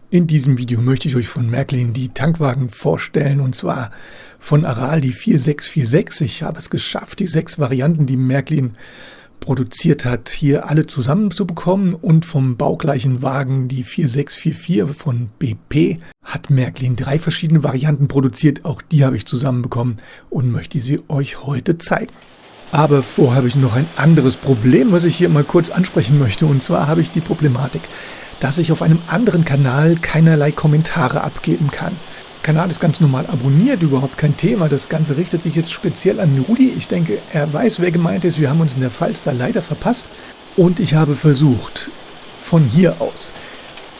In diesem Video möchte ich euch von Märklin die Tankwagen vorstellen, und zwar von Aral die 4646. Ich habe es geschafft, die 6 Varianten, die Märklin produziert hat, hier alle zusammenzubekommen, und vom baugleichen Wagen die 4644 von BP hat Märklin 3 verschiedene Varianten produziert. Auch die habe ich zusammenbekommen und möchte sie euch heute zeigen. Aber vorher habe ich noch ein anderes Problem, was ich hier mal kurz ansprechen möchte, und zwar habe ich die Problematik, dass ich auf einem anderen Kanal keinerlei Kommentare abgeben kann. Der Kanal ist ganz normal abonniert, überhaupt kein Thema. Das Ganze richtet sich jetzt speziell an Rudi. Ich denke, er weiß, wer gemeint ist. Wir haben uns in der Pfalz da leider verpasst. Und ich habe versucht, von hier aus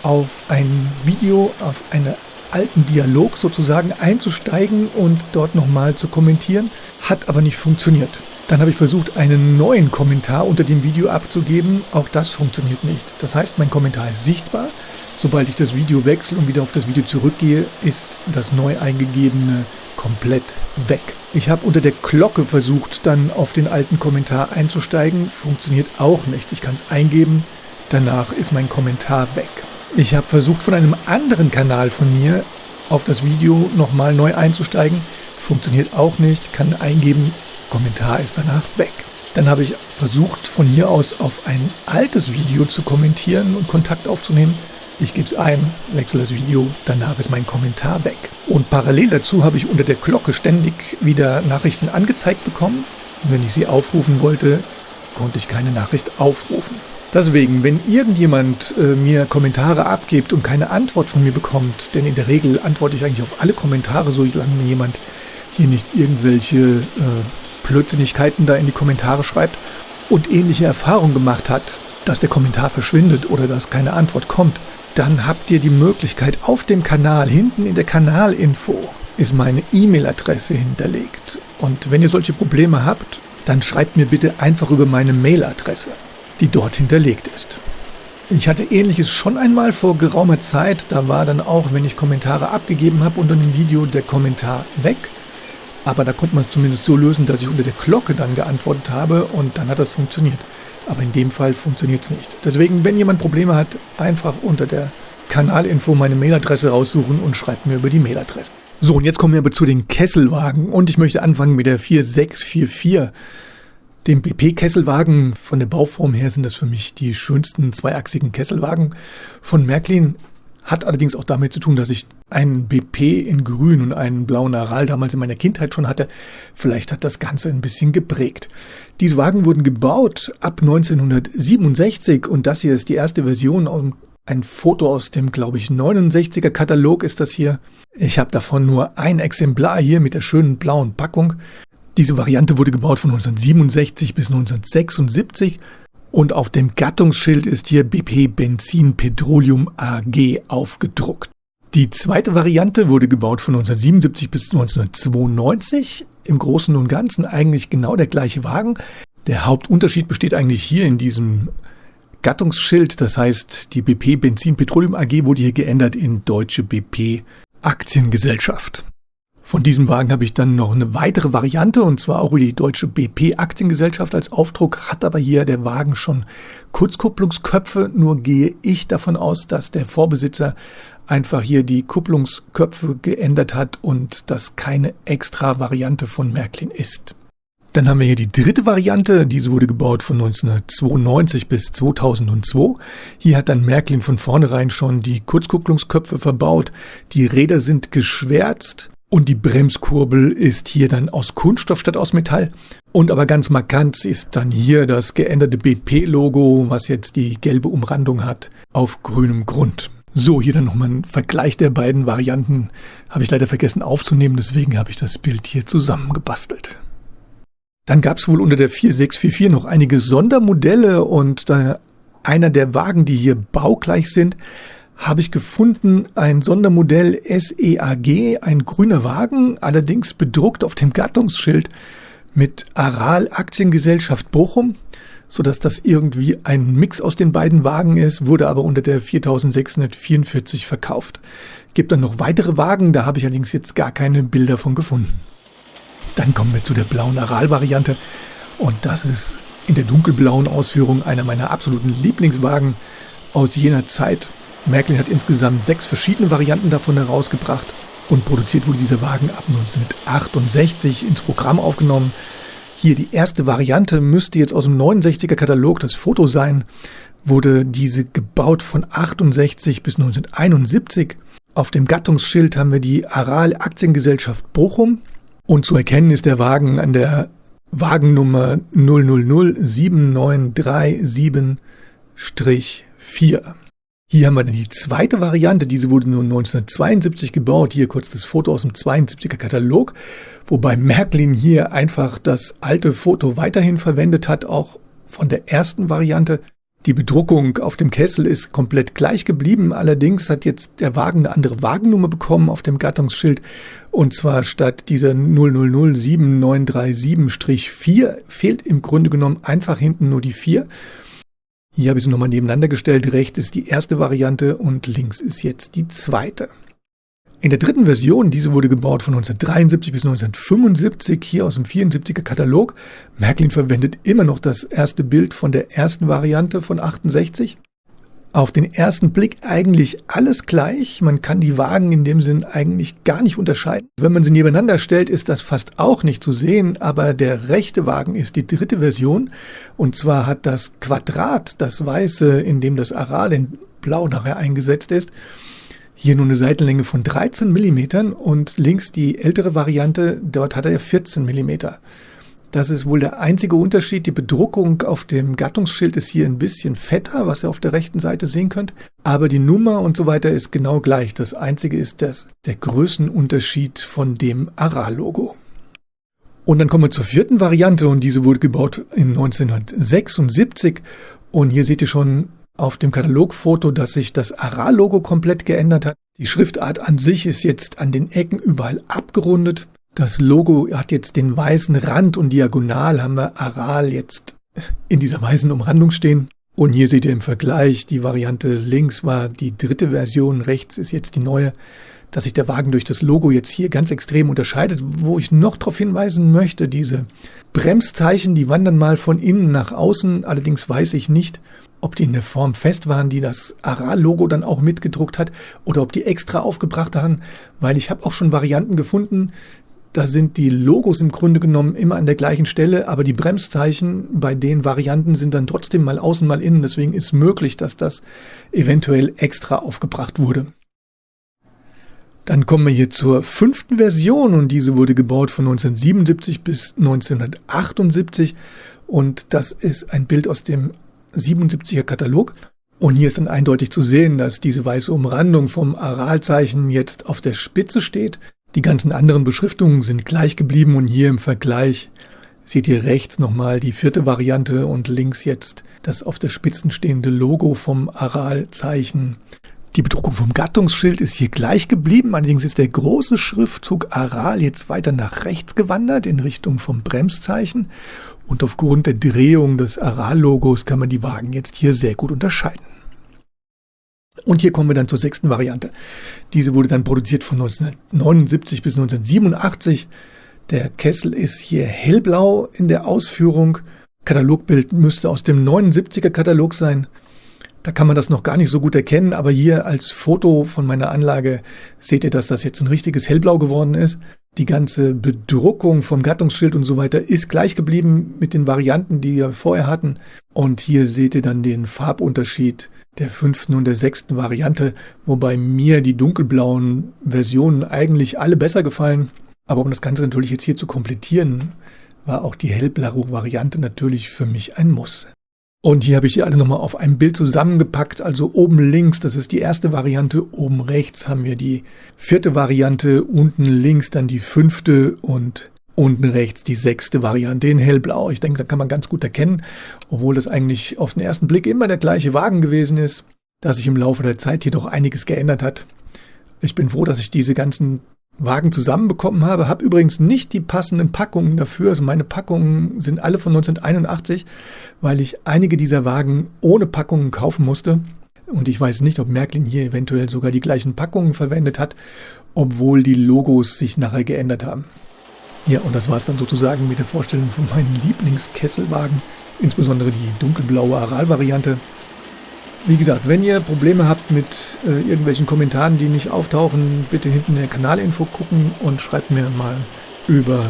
auf ein Video, auf einen alten Dialog sozusagen einzusteigen und dort nochmal zu kommentieren. Hat aber nicht funktioniert. Dann habe ich versucht, einen neuen Kommentar unter dem Video abzugeben. Auch das funktioniert nicht. Das heißt, mein Kommentar ist sichtbar. Sobald ich das Video wechsle und wieder auf das Video zurückgehe, ist das neu eingegebene komplett weg. Ich habe unter der Glocke versucht, dann auf den alten Kommentar einzusteigen. Funktioniert auch nicht. Ich kann es eingeben. Danach ist mein Kommentar weg. Ich habe versucht, von einem anderen Kanal von mir auf das Video nochmal neu einzusteigen. Funktioniert auch nicht. Kann eingeben. Kommentar ist danach weg. Dann habe ich versucht, von hier aus auf ein altes Video zu kommentieren und Kontakt aufzunehmen. Ich gebe es ein, wechsle das Video, danach ist mein Kommentar weg. Und parallel dazu habe ich unter der Glocke ständig wieder Nachrichten angezeigt bekommen. Und wenn ich sie aufrufen wollte, konnte ich keine Nachricht aufrufen. Deswegen, wenn irgendjemand mir Kommentare abgibt und keine Antwort von mir bekommt, denn in der Regel antworte ich eigentlich auf alle Kommentare, solange mir jemand hier nicht irgendwelche Blödsinnigkeiten da in die Kommentare schreibt und ähnliche Erfahrungen gemacht hat, dass der Kommentar verschwindet oder dass keine Antwort kommt, dann habt ihr die Möglichkeit, auf dem Kanal, hinten in der Kanalinfo, ist meine E-Mail-Adresse hinterlegt. Und wenn ihr solche Probleme habt, dann schreibt mir bitte einfach über meine Mail-Adresse, die dort hinterlegt ist. Ich hatte Ähnliches schon einmal vor geraumer Zeit. Da war dann auch, wenn ich Kommentare abgegeben habe unter dem Video, der Kommentar weg. Aber da konnte man es zumindest so lösen, dass ich unter der Glocke dann geantwortet habe, und dann hat das funktioniert. Aber in dem Fall funktioniert es nicht. Deswegen, wenn jemand Probleme hat, einfach unter der Kanalinfo meine Mailadresse raussuchen und schreibt mir über die Mailadresse. So, und jetzt kommen wir aber zu den Kesselwagen. Und ich möchte anfangen mit der 4644. Dem BP-Kesselwagen. Von der Bauform her sind das für mich die schönsten zweiachsigen Kesselwagen von Märklin. Hat allerdings auch damit zu tun, dass ich einen BP in grün und einen blauen Aral damals in meiner Kindheit schon hatte. Vielleicht hat das Ganze ein bisschen geprägt. Diese Wagen wurden gebaut ab 1967, und das hier ist die erste Version. Ein Foto aus dem, glaube ich, 69er Katalog ist das hier. Ich habe davon nur ein Exemplar hier mit der schönen blauen Packung. Diese Variante wurde gebaut von 1967 bis 1976. Und auf dem Gattungsschild ist hier BP Benzin Petroleum AG aufgedruckt. Die zweite Variante wurde gebaut von 1977 bis 1992. Im Großen und Ganzen eigentlich genau der gleiche Wagen. Der Hauptunterschied besteht eigentlich hier in diesem Gattungsschild. Das heißt, die BP Benzin Petroleum AG wurde hier geändert in Deutsche BP Aktiengesellschaft. Von diesem Wagen habe ich dann noch eine weitere Variante, und zwar auch die Deutsche BP Aktiengesellschaft als Aufdruck, hat aber hier der Wagen schon Kurzkupplungsköpfe. Nur gehe ich davon aus, dass der Vorbesitzer einfach hier die Kupplungsköpfe geändert hat und das keine extra Variante von Märklin ist. Dann haben wir hier die dritte Variante. Diese wurde gebaut von 1992 bis 2002. Hier hat dann Märklin von vornherein schon die Kurzkupplungsköpfe verbaut. Die Räder sind geschwärzt. Und die Bremskurbel ist hier dann aus Kunststoff statt aus Metall. Und aber ganz markant ist dann hier das geänderte BP-Logo, was jetzt die gelbe Umrandung hat, auf grünem Grund. So, hier dann nochmal ein Vergleich der beiden Varianten. Habe ich leider vergessen aufzunehmen, deswegen habe ich das Bild hier zusammengebastelt. Dann gab es wohl unter der 4644 noch einige Sondermodelle, und einer der Wagen, die hier baugleich sind, habe ich gefunden, ein Sondermodell SEAG, ein grüner Wagen, allerdings bedruckt auf dem Gattungsschild mit Aral Aktiengesellschaft Bochum, sodass das irgendwie ein Mix aus den beiden Wagen ist, wurde aber unter der 4644 verkauft. Gibt dann noch weitere Wagen, da habe ich allerdings jetzt gar keine Bilder von gefunden. Dann kommen wir zu der blauen Aral-Variante, und das ist in der dunkelblauen Ausführung einer meiner absoluten Lieblingswagen aus jener Zeit. Märklin hat insgesamt 6 verschiedene Varianten davon herausgebracht und produziert wurde dieser Wagen ab 1968 ins Programm aufgenommen. Hier die erste Variante müsste jetzt aus dem 69er Katalog das Foto sein, wurde diese gebaut von 68 bis 1971. Auf dem Gattungsschild haben wir die Aral Aktiengesellschaft Bochum und zu erkennen ist der Wagen an der Wagennummer 0007937-4. Hier haben wir dann die zweite Variante, diese wurde nur 1972 gebaut. Hier kurz das Foto aus dem 72er Katalog, wobei Märklin hier einfach das alte Foto weiterhin verwendet hat, auch von der ersten Variante. Die Bedruckung auf dem Kessel ist komplett gleich geblieben, allerdings hat jetzt der Wagen eine andere Wagennummer bekommen auf dem Gattungsschild und zwar statt dieser 0007937-4 fehlt im Grunde genommen einfach hinten nur die 4. Hier habe ich sie nochmal nebeneinander gestellt. Rechts ist die erste Variante und links ist jetzt die zweite. In der dritten Version, diese wurde gebaut von 1973 bis 1975, hier aus dem 74er Katalog. Märklin verwendet immer noch das erste Bild von der ersten Variante von 68. Auf den ersten Blick eigentlich alles gleich. Man kann die Wagen in dem Sinn eigentlich gar nicht unterscheiden. Wenn man sie nebeneinander stellt, ist das fast auch nicht zu sehen, aber der rechte Wagen ist die dritte Version. Und zwar hat das Quadrat, das Weiße, in dem das Aral in Blau nachher eingesetzt ist, hier nur eine Seitenlänge von 13 mm und links die ältere Variante, dort hat er 14 mm. Das ist wohl der einzige Unterschied. Die Bedruckung auf dem Gattungsschild ist hier ein bisschen fetter, was ihr auf der rechten Seite sehen könnt. Aber die Nummer und so weiter ist genau gleich. Das einzige ist der Größenunterschied von dem Aral-Logo. Und dann kommen wir zur vierten Variante und diese wurde gebaut in 1976. Und hier seht ihr schon auf dem Katalogfoto, dass sich das Aral-Logo komplett geändert hat. Die Schriftart an sich ist jetzt an den Ecken überall abgerundet. Das Logo hat jetzt den weißen Rand und diagonal haben wir Aral jetzt in dieser weißen Umrandung stehen. Und hier seht ihr im Vergleich, die Variante links war die dritte Version, rechts ist jetzt die neue, dass sich der Wagen durch das Logo jetzt hier ganz extrem unterscheidet. Wo ich noch darauf hinweisen möchte, diese Bremszeichen, die wandern mal von innen nach außen. Allerdings weiß ich nicht, ob die in der Form fest waren, die das Aral-Logo dann auch mitgedruckt hat oder ob die extra aufgebracht haben, weil ich habe auch schon Varianten gefunden, da sind die Logos im Grunde genommen immer an der gleichen Stelle, aber die Bremszeichen bei den Varianten sind dann trotzdem mal außen, mal innen. Deswegen ist möglich, dass das eventuell extra aufgebracht wurde. Dann kommen wir hier zur fünften Version und diese wurde gebaut von 1977 bis 1978 und das ist ein Bild aus dem 77er Katalog. Und hier ist dann eindeutig zu sehen, dass diese weiße Umrandung vom Aral-Zeichen jetzt auf der Spitze steht. Die ganzen anderen Beschriftungen sind gleich geblieben und hier im Vergleich seht ihr rechts nochmal die vierte Variante und links jetzt das auf der Spitze stehende Logo vom Aral-Zeichen. Die Bedruckung vom Gattungsschild ist hier gleich geblieben, allerdings ist der große Schriftzug Aral jetzt weiter nach rechts gewandert in Richtung vom Bremszeichen und aufgrund der Drehung des Aral-Logos kann man die Wagen jetzt hier sehr gut unterscheiden. Und hier kommen wir dann zur sechsten Variante. Diese wurde dann produziert von 1979 bis 1987. Der Kessel ist hier hellblau in der Ausführung. Katalogbild müsste aus dem 79er Katalog sein. Da kann man das noch gar nicht so gut erkennen, aber hier als Foto von meiner Anlage seht ihr, dass das jetzt ein richtiges Hellblau geworden ist. Die ganze Bedruckung vom Gattungsschild und so weiter ist gleich geblieben mit den Varianten, die wir vorher hatten. Und hier seht ihr dann den Farbunterschied der fünften und der sechsten Variante, wobei mir die dunkelblauen Versionen eigentlich alle besser gefallen. Aber um das Ganze natürlich jetzt hier zu komplettieren, war auch die hellblaue Variante natürlich für mich ein Muss. Und hier habe ich sie alle nochmal auf einem Bild zusammengepackt, also oben links, das ist die erste Variante, oben rechts haben wir die vierte Variante, unten links dann die fünfte und unten rechts die sechste Variante in hellblau. Ich denke, da kann man ganz gut erkennen, obwohl das eigentlich auf den ersten Blick immer der gleiche Wagen gewesen ist, dass sich im Laufe der Zeit jedoch einiges geändert hat. Ich bin froh, dass ich diese ganzen Wagen zusammenbekommen habe übrigens nicht die passenden Packungen dafür. Also meine Packungen sind alle von 1981, weil ich einige dieser Wagen ohne Packungen kaufen musste. Und ich weiß nicht, ob Märklin hier eventuell sogar die gleichen Packungen verwendet hat, obwohl die Logos sich nachher geändert haben. Ja, und das war es dann sozusagen mit der Vorstellung von meinen Lieblingskesselwagen, insbesondere die dunkelblaue Aral-Variante. Wie gesagt, wenn ihr Probleme habt mit irgendwelchen Kommentaren, die nicht auftauchen, bitte hinten in der Kanalinfo gucken und schreibt mir mal über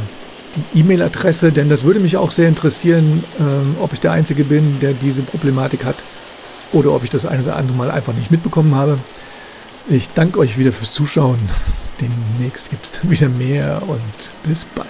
die E-Mail-Adresse, denn das würde mich auch sehr interessieren, ob ich der Einzige bin, der diese Problematik hat oder ob ich das ein oder andere Mal einfach nicht mitbekommen habe. Ich danke euch wieder fürs Zuschauen. Demnächst gibt es dann wieder mehr und bis bald.